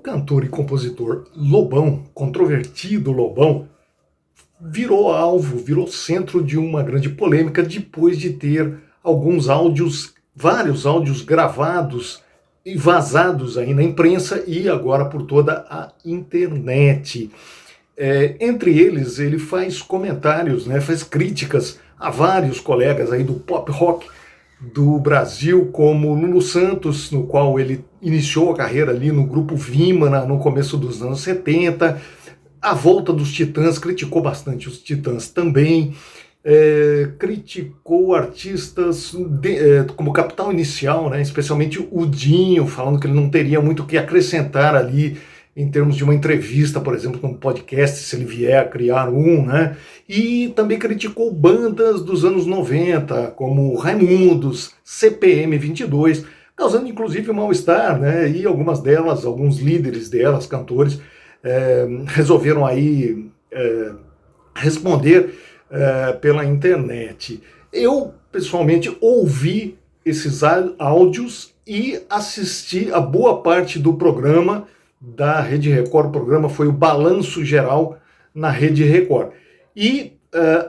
cantor e compositor Lobão, controvertido Lobão, virou alvo, virou centro de uma grande polêmica depois de ter vários áudios gravados e vazados aí na imprensa e agora por toda a internet. Entre eles, ele faz comentários, né, faz críticas a vários colegas aí do pop rock do Brasil, como Lulu Santos, no qual ele iniciou a carreira ali no grupo Vimana no começo dos anos 70, a volta dos Titãs, criticou bastante os Titãs também, criticou artistas como Capital Inicial, né, especialmente o Dinho, falando que ele não teria muito o que acrescentar ali em termos de uma entrevista, por exemplo, num podcast, se ele vier a criar um, né? E também criticou bandas dos anos 90, como Raimundos, CPM 22, causando inclusive mal-estar, né? E alguns líderes delas, cantores, resolveram aí responder pela internet. Eu, pessoalmente, ouvi esses áudios e assisti a boa parte do programa da Rede Record. O programa foi o Balanço Geral na Rede Record. E,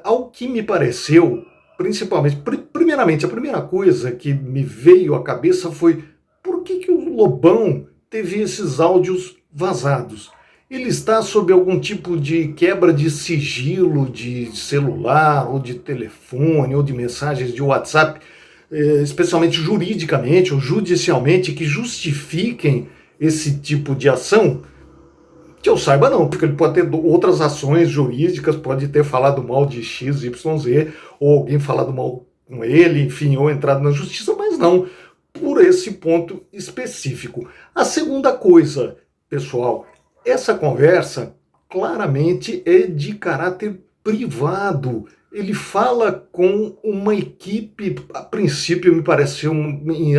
ao que me pareceu, primeiramente, a primeira coisa que me veio à cabeça foi: por que o Lobão teve esses áudios vazados? Ele está sob algum tipo de quebra de sigilo de celular, ou de telefone, ou de mensagens de WhatsApp, especialmente juridicamente ou judicialmente, que justifiquem esse tipo de ação? Que eu saiba não, porque ele pode ter outras ações jurídicas, pode ter falado mal de X, Y, Z, ou alguém falado mal com ele, enfim, ou entrado na justiça, mas não por esse ponto específico. A segunda coisa, pessoal, essa conversa claramente é de caráter privado. Ele fala com uma equipe, a princípio me pareceu,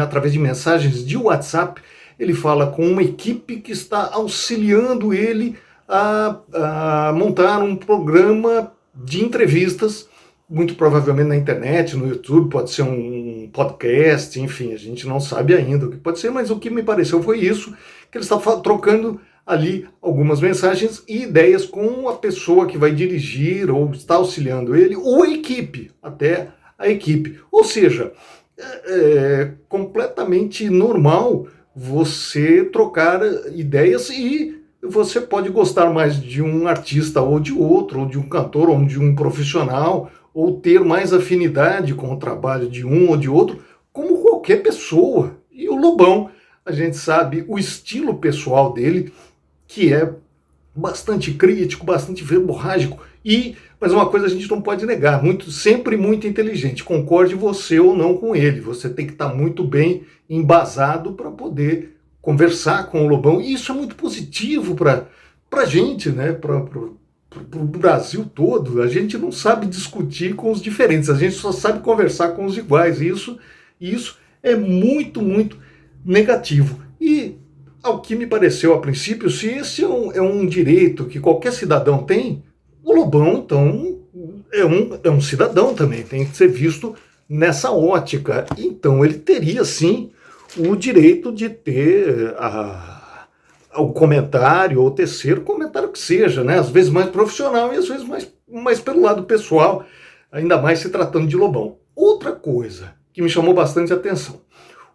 através de mensagens de WhatsApp, ele fala com uma equipe que está auxiliando ele a montar um programa de entrevistas, muito provavelmente na internet, no YouTube, pode ser um podcast, enfim, a gente não sabe ainda o que pode ser, mas o que me pareceu foi isso, que ele está trocando ali algumas mensagens e ideias com a pessoa que vai dirigir ou está auxiliando ele, ou a equipe, até a equipe. Ou seja, é completamente normal você trocar ideias e você pode gostar mais de um artista ou de outro, ou de um cantor ou de um profissional, ou ter mais afinidade com o trabalho de um ou de outro, como qualquer pessoa. E o Lobão, a gente sabe o estilo pessoal dele, que é bastante crítico, bastante verborrágico, mas uma coisa a gente não pode negar, sempre muito inteligente, concorde você ou não com ele, você tem que estar muito bem embasado para poder conversar com o Lobão, e isso é muito positivo para a gente, né? Para o Brasil todo. A gente não sabe discutir com os diferentes, a gente só sabe conversar com os iguais, e isso é muito, muito negativo. E ao que me pareceu a princípio, se esse é um direito que qualquer cidadão tem, o Lobão, então, é um cidadão também, tem que ser visto nessa ótica. Então, ele teria, sim, o direito de ter o comentário, ou tecer o comentário que seja, né? Às vezes mais profissional e às vezes mais pelo lado pessoal, ainda mais se tratando de Lobão. Outra coisa que me chamou bastante atenção: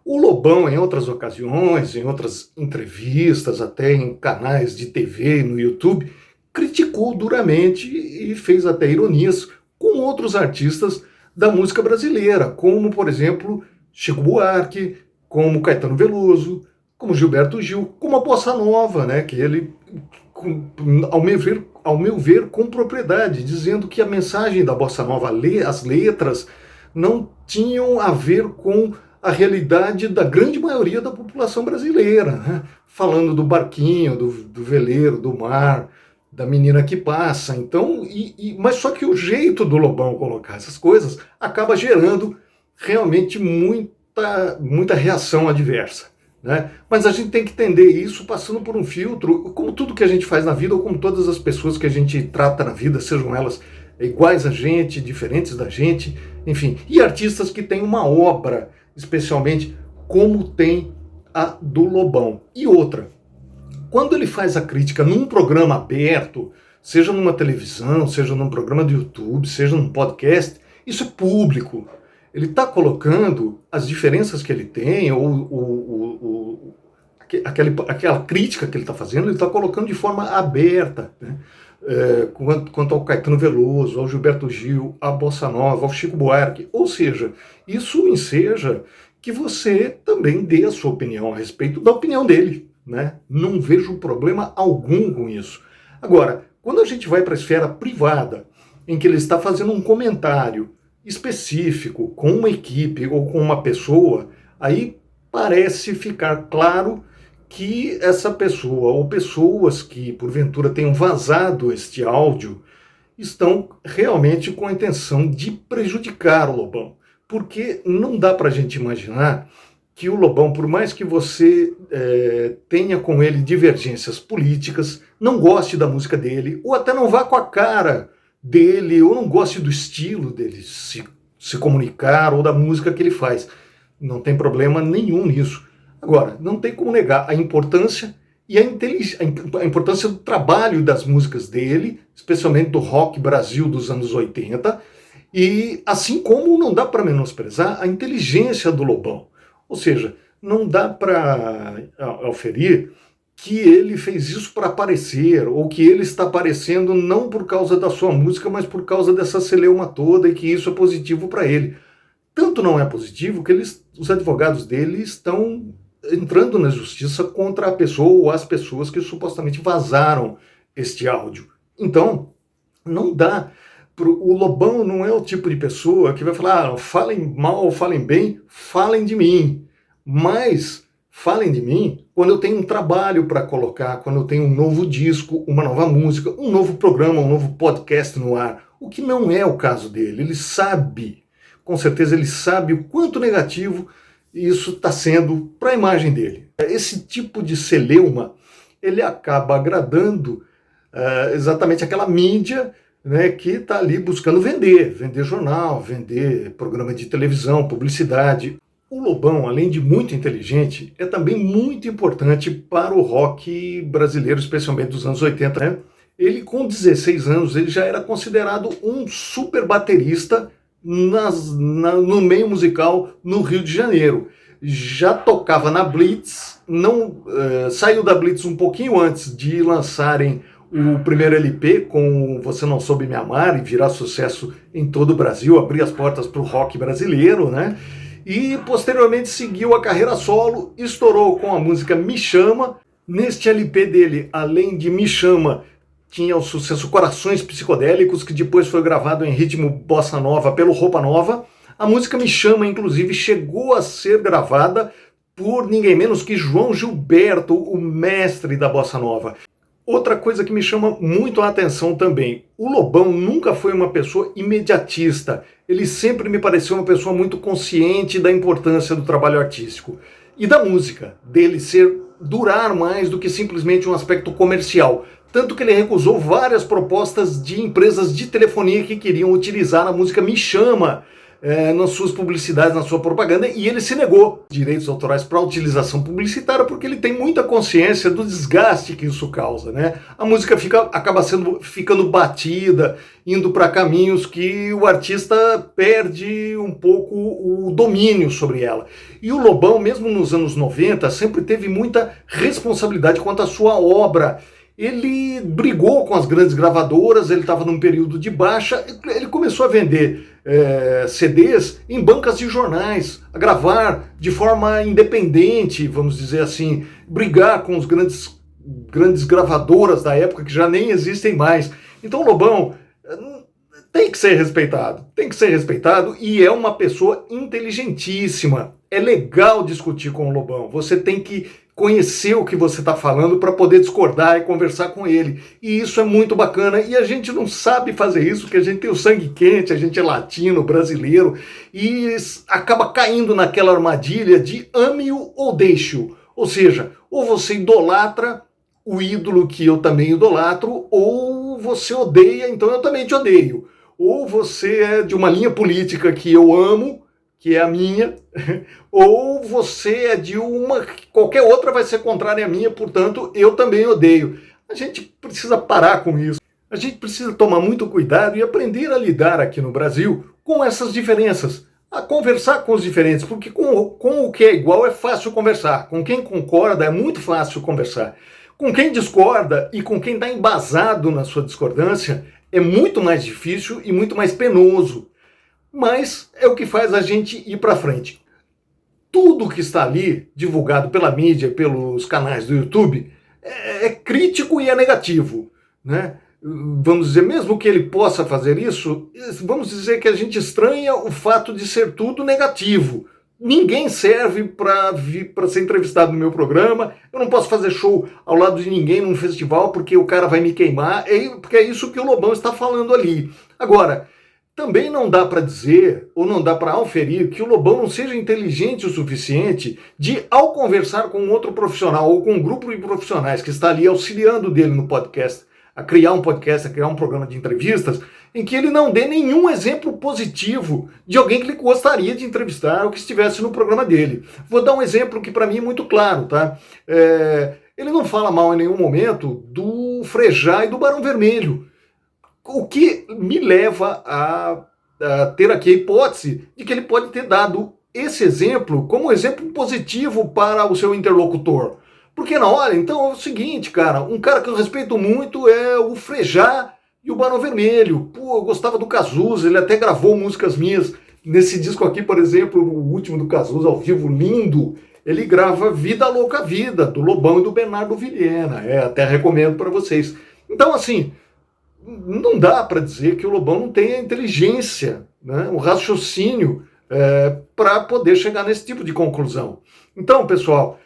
o Lobão, em outras ocasiões, em outras entrevistas, até em canais de TV, no YouTube, criticou duramente e fez até ironias com outros artistas da música brasileira, como, por exemplo, Chico Buarque, como Caetano Veloso, como Gilberto Gil, como a Bossa Nova, né, que ele, ao meu ver, com propriedade, dizendo que a mensagem da Bossa Nova, as letras, não tinham a ver com a realidade da grande maioria da população brasileira, né? Falando do barquinho, do veleiro, do mar, da menina que passa. Então, mas só que o jeito do Lobão colocar essas coisas acaba gerando realmente muita reação adversa, né? Mas a gente tem que entender isso passando por um filtro, como tudo que a gente faz na vida, ou como todas as pessoas que a gente trata na vida, sejam elas iguais a gente, diferentes da gente, enfim. E artistas que têm uma obra, especialmente como tem a do Lobão. E outra, quando ele faz a crítica num programa aberto, seja numa televisão, seja num programa do YouTube, seja num podcast, isso é público. Ele está colocando as diferenças que ele tem, ou aquela crítica que ele está fazendo, ele está colocando de forma aberta, né? Quanto ao Caetano Veloso, ao Gilberto Gil, à Bossa Nova, ao Chico Buarque. Ou seja, isso enseja que você também dê a sua opinião a respeito da opinião dele, né? Não vejo problema algum com isso. Agora, quando a gente vai para a esfera privada, em que ele está fazendo um comentário específico com uma equipe ou com uma pessoa, aí parece ficar claro que essa pessoa ou pessoas que porventura tenham vazado este áudio estão realmente com a intenção de prejudicar o Lobão. Porque não dá para a gente imaginar que o Lobão, por mais que você tenha com ele divergências políticas, não goste da música dele, ou até não vá com a cara dele, ou não goste do estilo dele se comunicar, ou da música que ele faz. Não tem problema nenhum nisso. Agora, não tem como negar a importância e a importância do trabalho das músicas dele, especialmente do rock Brasil dos anos 80, e assim como não dá para menosprezar a inteligência do Lobão. Ou seja, não dá para auferir que ele fez isso para aparecer, ou que ele está aparecendo não por causa da sua música, mas por causa dessa celeuma toda, e que isso é positivo para ele. Tanto não é positivo que os advogados dele estão entrando na justiça contra a pessoa ou as pessoas que supostamente vazaram este áudio. Então, não dá. O Lobão não é o tipo de pessoa que vai falar, falem mal ou falem bem, falem de mim. Mas falem de mim quando eu tenho um trabalho para colocar, quando eu tenho um novo disco, uma nova música, um novo programa, um novo podcast no ar. O que não é o caso dele. Ele sabe, com certeza ele sabe o quanto negativo isso está sendo para a imagem dele. Esse tipo de celeuma, ele acaba agradando exatamente aquela mídia, né, que está ali buscando vender jornal, vender programa de televisão, publicidade. O Lobão, além de muito inteligente, é também muito importante para o rock brasileiro, especialmente dos anos 80. Né? Ele, com 16 anos, ele já era considerado um super baterista no meio musical no Rio de Janeiro. Já tocava na Blitz, saiu da Blitz um pouquinho antes de lançarem o primeiro LP com Você Não Soube Me Amar e virar sucesso em todo o Brasil, abrir as portas para o rock brasileiro, né? E posteriormente seguiu a carreira solo, estourou com a música Me Chama. Neste LP dele, além de Me Chama, tinha o sucesso Corações Psicodélicos, que depois foi gravado em ritmo bossa nova pelo Roupa Nova. A música Me Chama, inclusive, chegou a ser gravada por ninguém menos que João Gilberto, o mestre da bossa nova. Outra coisa que me chama muito a atenção também, o Lobão nunca foi uma pessoa imediatista. Ele sempre me pareceu uma pessoa muito consciente da importância do trabalho artístico e da música, dele durar mais do que simplesmente um aspecto comercial. Tanto que ele recusou várias propostas de empresas de telefonia que queriam utilizar a música Me Chama nas suas publicidades, na sua propaganda, e ele se negou direitos autorais para a utilização publicitária porque ele tem muita consciência do desgaste que isso causa, né? A música acaba ficando batida, indo para caminhos que o artista perde um pouco o domínio sobre ela. E o Lobão, mesmo nos anos 90, sempre teve muita responsabilidade quanto à sua obra. Ele brigou com as grandes gravadoras, ele estava num período de baixa, ele começou a vender CDs em bancas de jornais, a gravar de forma independente, vamos dizer assim, brigar com os grandes gravadoras da época que já nem existem mais. Então o Lobão tem que ser respeitado e é uma pessoa inteligentíssima. É legal discutir com o Lobão, você tem que conhecer o que você está falando para poder discordar e conversar com ele. E isso é muito bacana. E a gente não sabe fazer isso, porque a gente tem o sangue quente, a gente é latino, brasileiro, e acaba caindo naquela armadilha de ame-o ou deixe-o. Ou seja, ou você idolatra o ídolo que eu também idolatro, ou você odeia, então eu também te odeio. Ou você é de uma linha política que eu amo, que é a minha, ou você é de uma, qualquer outra vai ser contrária à minha, portanto, eu também odeio. A gente precisa parar com isso. A gente precisa tomar muito cuidado e aprender a lidar aqui no Brasil com essas diferenças, a conversar com os diferentes, porque com o que é igual é fácil conversar, com quem concorda é muito fácil conversar. Com quem discorda e com quem está embasado na sua discordância é muito mais difícil e muito mais penoso, mas é o que faz a gente ir para frente. Tudo que está ali, divulgado pela mídia, pelos canais do YouTube, é crítico e é negativo, né? Vamos dizer, mesmo que ele possa fazer isso, vamos dizer que a gente estranha o fato de ser tudo negativo. Ninguém serve para ser entrevistado no meu programa, eu não posso fazer show ao lado de ninguém num festival porque o cara vai me queimar, porque é isso que o Lobão está falando ali. Agora, também não dá para dizer, ou não dá para auferir, que o Lobão não seja inteligente o suficiente de, ao conversar com outro profissional ou com um grupo de profissionais que está ali auxiliando dele no podcast, a criar um podcast, a criar um programa de entrevistas, em que ele não dê nenhum exemplo positivo de alguém que ele gostaria de entrevistar ou que estivesse no programa dele. Vou dar um exemplo que para mim é muito claro, tá? Ele não fala mal em nenhum momento do Frejá e do Barão Vermelho, o que me leva a ter aqui a hipótese de que ele pode ter dado esse exemplo como exemplo positivo para o seu interlocutor. Porque na hora, então, é o seguinte, cara, um cara que eu respeito muito é o Frejá e o Barão Vermelho. Pô, eu gostava do Cazuza, ele até gravou músicas minhas. Nesse disco aqui, por exemplo, o último do Cazuza, ao vivo, lindo, ele grava Vida Louca Vida, do Lobão e do Bernardo Vilhena. Até recomendo para vocês. Então, assim, não dá para dizer que o Lobão não tenha inteligência, né, o raciocínio para poder chegar nesse tipo de conclusão. Então, pessoal,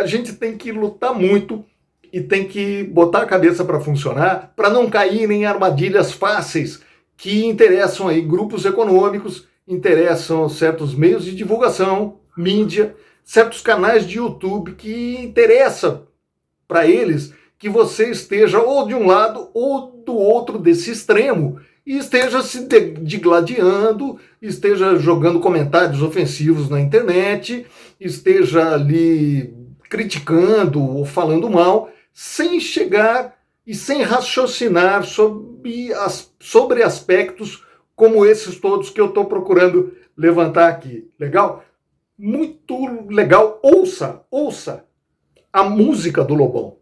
a gente tem que lutar muito e tem que botar a cabeça para funcionar, para não cair em armadilhas fáceis que interessam aí grupos econômicos, interessam certos meios de divulgação, mídia, certos canais de YouTube que interessa para eles que você esteja ou de um lado ou do outro desse extremo e esteja se digladiando, esteja jogando comentários ofensivos na internet, esteja ali criticando ou falando mal, sem chegar e sem raciocinar sobre aspectos como esses todos que eu estou procurando levantar aqui. Legal? Muito legal. Ouça a música do Lobão.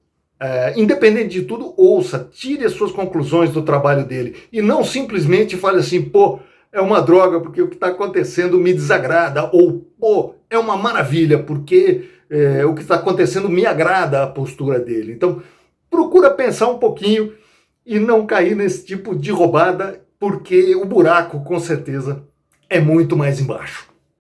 Independente de tudo, ouça, tire as suas conclusões do trabalho dele e não simplesmente fale assim, pô, é uma droga porque o que está acontecendo me desagrada, ou pô, é uma maravilha porque o que está acontecendo me agrada a postura dele. Então, procura pensar um pouquinho e não cair nesse tipo de roubada, porque o buraco, com certeza, é muito mais embaixo.